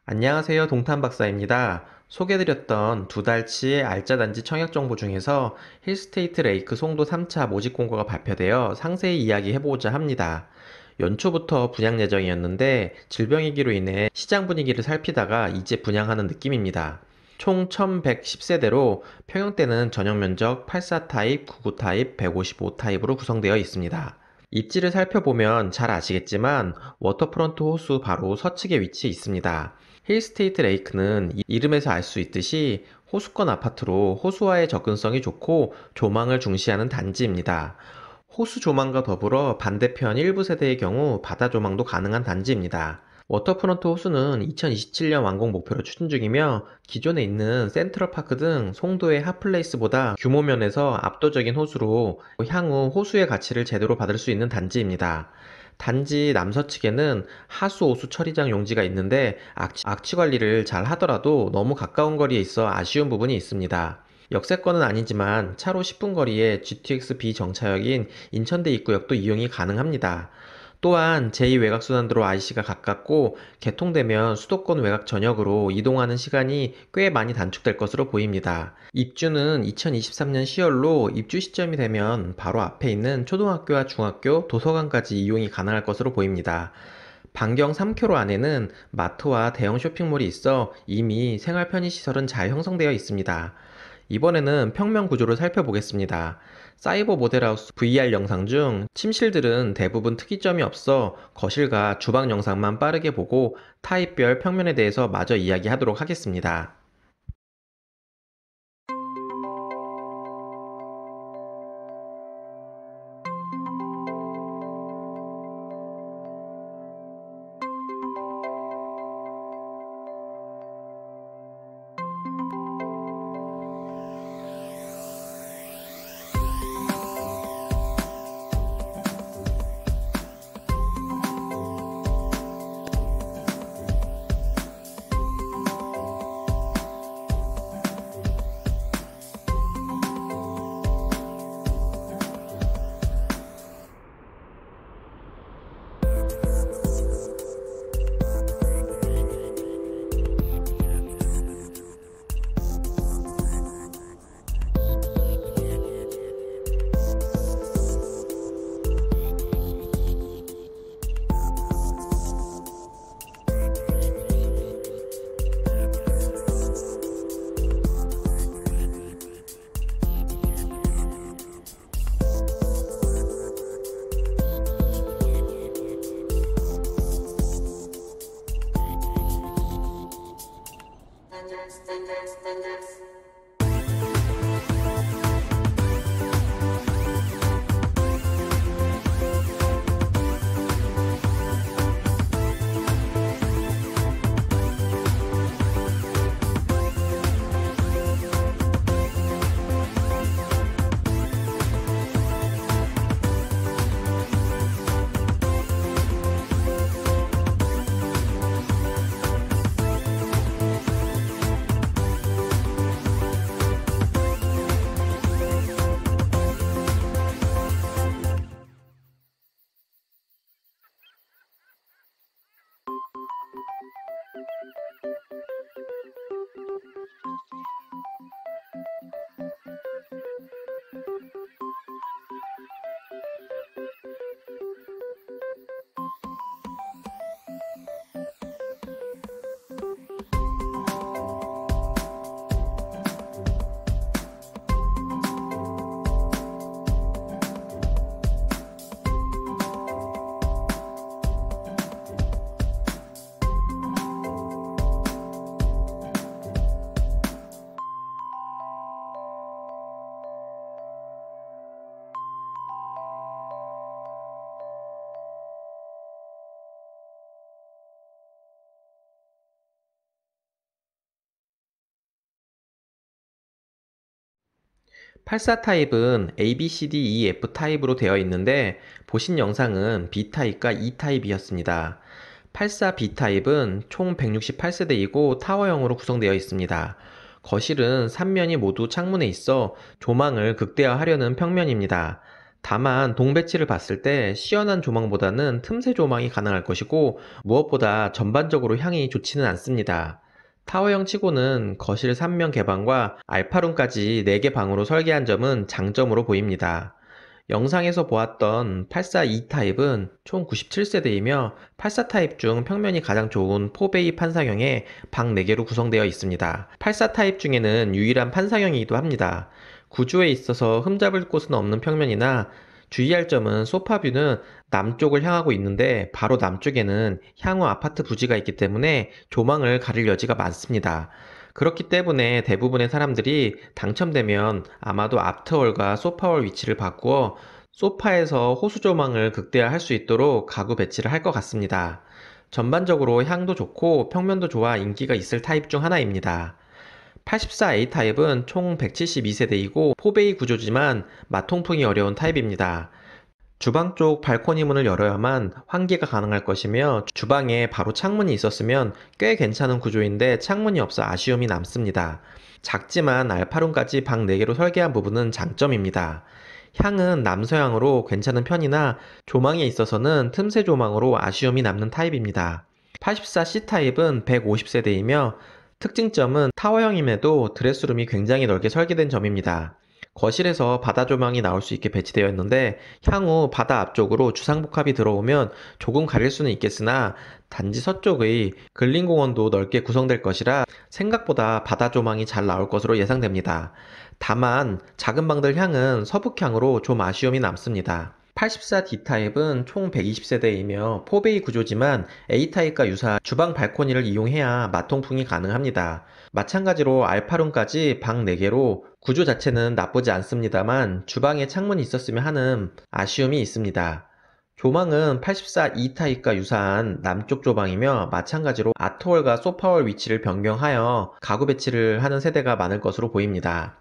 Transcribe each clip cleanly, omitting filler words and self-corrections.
안녕하세요. 동탄박사입니다. 소개드렸던 두 달치의 알짜단지 청약 정보 중에서 힐스테이트 레이크 송도 3차 모집 공고가 발표되어 상세히 이야기해보고자 합니다. 연초부터 분양 예정이었는데 질병위기로 인해 시장 분위기를 살피다가 이제 분양하는 느낌입니다. 총 1110세대로 평형대는 전용 면적 84 타입, 99 타입, 155 타입으로 구성되어 있습니다. 입지를 살펴보면 잘 아시겠지만 워터프런트 호수 바로 서측에 위치해 있습니다. 힐스테이트 레이크는 이름에서 알 수 있듯이 호수권 아파트로 호수와의 접근성이 좋고 조망을 중시하는 단지입니다. 호수 조망과 더불어 반대편 일부 세대의 경우 바다 조망도 가능한 단지입니다. 워터프런트 호수는 2027년 완공 목표로 추진 중이며 기존에 있는 센트럴파크 등 송도의 핫플레이스보다 규모 면에서 압도적인 호수로 향후 호수의 가치를 제대로 받을 수 있는 단지입니다. 단지 남서측에는 하수 오수 처리장 용지가 있는데 악취 관리를 잘 하더라도 너무 가까운 거리에 있어 아쉬운 부분이 있습니다. 역세권은 아니지만 차로 10분 거리에 GTX 비정차역인 인천대 입구역도 이용이 가능합니다. 또한 제2외곽순환도로 IC가 가깝고 개통되면 수도권 외곽 전역으로 이동하는 시간이 꽤 많이 단축될 것으로 보입니다. 입주는 2023년 10월로 입주 시점이 되면 바로 앞에 있는 초등학교와 중학교, 도서관까지 이용이 가능할 것으로 보입니다. 반경 3km 안에는 마트와 대형 쇼핑몰이 있어 이미 생활 편의시설은 잘 형성되어 있습니다. 이번에는 평면 구조를 살펴보겠습니다. 사이버 모델하우스 VR 영상 중 침실들은 대부분 특이점이 없어 거실과 주방 영상만 빠르게 보고 타입별 평면에 대해서 마저 이야기하도록 하겠습니다. 팔사 타입은 A, B, C, D, E, F 타입으로 되어 있는데 보신 영상은 B 타입과 E 타입이었습니다. 84 B 타입은 총 168세대이고 타워형으로 구성되어 있습니다. 거실은 3면이 모두 창문에 있어 조망을 극대화하려는 평면입니다. 다만 동배치를 봤을 때 시원한 조망보다는 틈새 조망이 가능할 것이고 무엇보다 전반적으로 향이 좋지는 않습니다. 타워형 치고는 거실 3면 개방과 알파룸까지 4개 방으로 설계한 점은 장점으로 보입니다. 영상에서 보았던 84E 타입은 총 97세대이며 84 타입 중 평면이 가장 좋은 4베이 판상형에 방 4개로 구성되어 있습니다. 84 타입 중에는 유일한 판상형이기도 합니다. 구조에 있어서 흠잡을 곳은 없는 평면이나 주의할 점은 소파뷰는 남쪽을 향하고 있는데 바로 남쪽에는 향후 아파트 부지가 있기 때문에 조망을 가릴 여지가 많습니다. 그렇기 때문에 대부분의 사람들이 당첨되면 아마도 아프터월과 소파월 위치를 바꾸어 소파에서 호수 조망을 극대화할 수 있도록 가구 배치를 할 것 같습니다. 전반적으로 향도 좋고 평면도 좋아 인기가 있을 타입 중 하나입니다. 84A 타입은 총 172세대이고 4베이 구조지만 마통풍이 어려운 타입입니다. 주방 쪽 발코니 문을 열어야만 환기가 가능할 것이며 주방에 바로 창문이 있었으면 꽤 괜찮은 구조인데 창문이 없어 아쉬움이 남습니다. 작지만 알파룸까지 방 4개로 설계한 부분은 장점입니다. 향은 남서향으로 괜찮은 편이나 조망에 있어서는 틈새 조망으로 아쉬움이 남는 타입입니다. 84C 타입은 150세대이며 특징점은 타워형임에도 드레스룸이 굉장히 넓게 설계된 점입니다. 거실에서 바다 조망이 나올 수 있게 배치되어 있는데 향후 바다 앞쪽으로 주상복합이 들어오면 조금 가릴 수는 있겠으나 단지 서쪽의 근린공원도 넓게 구성될 것이라 생각보다 바다 조망이 잘 나올 것으로 예상됩니다. 다만 작은 방들 향은 서북향으로 좀 아쉬움이 남습니다. 84D 타입은 총 120세대이며 4베이 구조지만 A타입과 유사한 주방 발코니를 이용해야 마통풍이 가능합니다. 마찬가지로 알파룸까지 방 4개로 구조 자체는 나쁘지 않습니다만 주방에 창문이 있었으면 하는 아쉬움이 있습니다. 조망은 84E 타입과 유사한 남쪽 조방이며 마찬가지로 아트월과 소파월 위치를 변경하여 가구 배치를 하는 세대가 많을 것으로 보입니다.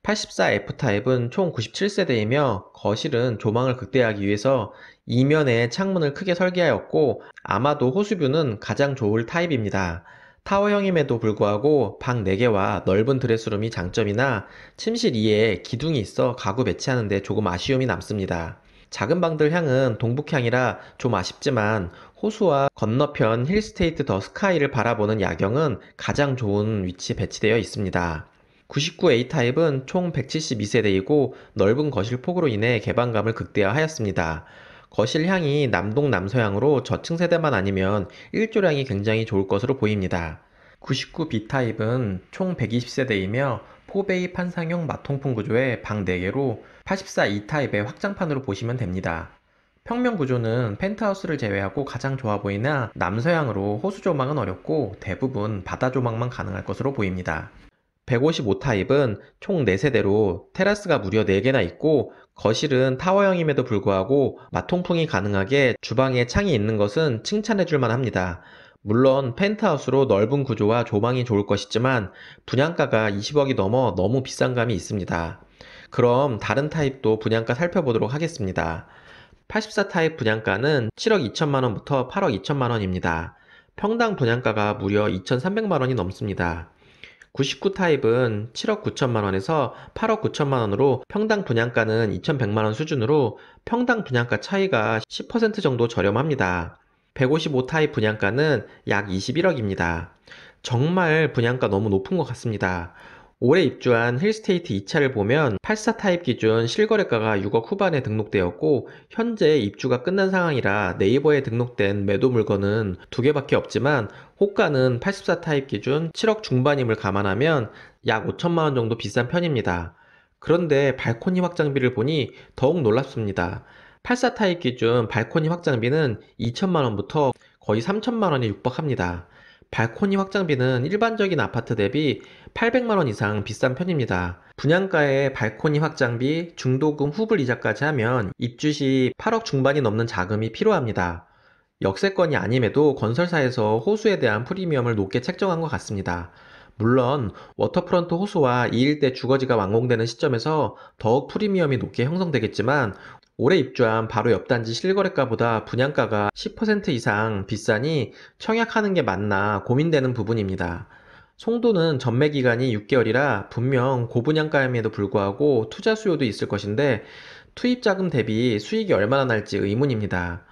84F 타입은 총 97세대이며 거실은 조망을 극대화하기 위해서 이면에 창문을 크게 설계하였고 아마도 호수뷰는 가장 좋을 타입입니다. 타워형임에도 불구하고 방 4개와 넓은 드레스룸이 장점이나 침실 2에 기둥이 있어 가구 배치하는 데 조금 아쉬움이 남습니다. 작은 방들 향은 동북향이라 좀 아쉽지만 호수와 건너편 힐스테이트 더 스카이를 바라보는 야경은 가장 좋은 위치에 배치되어 있습니다. 99A 타입은 총 172세대이고 넓은 거실 폭으로 인해 개방감을 극대화하였습니다. 거실 향이 남동 남서향으로 저층 세대만 아니면 일조량이 굉장히 좋을 것으로 보입니다. 99B 타입은 총 120세대이며 4베이 판상형 마통풍 구조의 방 4개로 84E 타입의 확장판으로 보시면 됩니다. 평면 구조는 펜트하우스를 제외하고 가장 좋아 보이나 남서향으로 호수 조망은 어렵고 대부분 바다 조망만 가능할 것으로 보입니다. 155 타입은 총 4세대로 테라스가 무려 4개나 있고 거실은 타워형임에도 불구하고 마통풍이 가능하게 주방에 창이 있는 것은 칭찬해줄 만합니다. 물론 펜트하우스로 넓은 구조와 조망이 좋을 것이지만 분양가가 20억이 넘어 너무 비싼 감이 있습니다. 그럼 다른 타입도 분양가 살펴보도록 하겠습니다. 84 타입 분양가는 7억 2천만 원부터 8억 2천만 원입니다. 평당 분양가가 무려 2,300만 원이 넘습니다. 99 타입은 7억 9천만 원에서 8억 9천만 원으로 평당 분양가는 2,100만 원 수준으로 평당 분양가 차이가 10% 정도 저렴합니다. 155 타입 분양가는 약 21억입니다. 정말 분양가 너무 높은 것 같습니다. 올해 입주한 힐스테이트 2차를 보면 84 타입 기준 실거래가가 6억 후반에 등록되었고 현재 입주가 끝난 상황이라 네이버에 등록된 매도 물건은 2개밖에 없지만 호가는 84 타입 기준 7억 중반임을 감안하면 약 5천만 원 정도 비싼 편입니다. 그런데 발코니 확장비를 보니 더욱 놀랍습니다. 84 타입 기준 발코니 확장비는 2천만 원부터 거의 3천만 원에 육박합니다. 발코니 확장비는 일반적인 아파트 대비 800만 원 이상 비싼 편입니다. 분양가에 발코니 확장비, 중도금 후불 이자까지 하면 입주 시 8억 중반이 넘는 자금이 필요합니다. 역세권이 아님에도 건설사에서 호수에 대한 프리미엄을 높게 책정한 것 같습니다. 물론 워터프런트 호수와 이 일대 주거지가 완공되는 시점에서 더욱 프리미엄이 높게 형성되겠지만 올해 입주한 바로 옆 단지 실거래가보다 분양가가 10% 이상 비싸니 청약하는 게 맞나 고민되는 부분입니다. 송도는 전매 기간이 6개월이라 분명 고분양가임에도 불구하고 투자 수요도 있을 것인데 투입 자금 대비 수익이 얼마나 날지 의문입니다.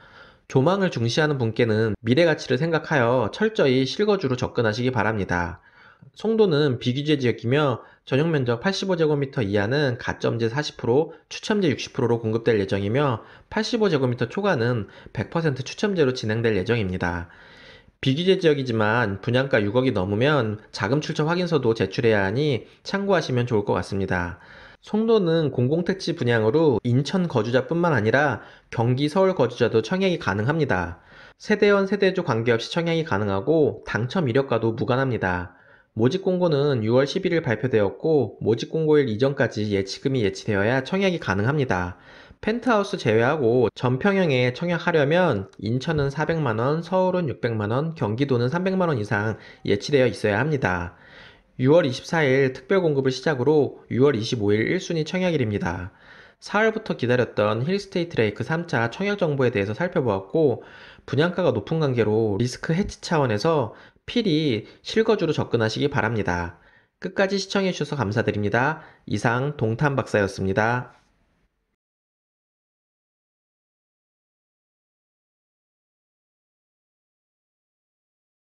조망을 중시하는 분께는 미래 가치를 생각하여 철저히 실거주로 접근하시기 바랍니다. 송도는 비규제 지역이며 전용 면적 85제곱미터 이하는 가점제 40%, 추첨제 60%로 공급될 예정이며 85제곱미터 초과는 100% 추첨제로 진행될 예정입니다. 비규제 지역이지만 분양가 6억이 넘으면 자금 출처 확인서도 제출해야 하니 참고하시면 좋을 것 같습니다. 송도는 공공택지 분양으로 인천 거주자뿐만 아니라 경기 서울 거주자도 청약이 가능합니다. 세대원 세대주 관계없이 청약이 가능하고 당첨 이력과도 무관합니다. 모집 공고는 6월 11일 발표되었고 모집 공고일 이전까지 예치금이 예치되어야 청약이 가능합니다. 펜트하우스 제외하고 전평형에 청약하려면 인천은 400만원, 서울은 600만원, 경기도는 300만원 이상 예치되어 있어야 합니다. 6월 24일 특별 공급을 시작으로 6월 25일 1순위 청약일입니다. 사흘부터 기다렸던 힐스테이트 레이크 3차 청약 정보에 대해서 살펴보았고 분양가가 높은 관계로 리스크 해치 차원에서 필히 실거주로 접근하시기 바랍니다. 끝까지 시청해주셔서 감사드립니다. 이상 동탄 박사였습니다.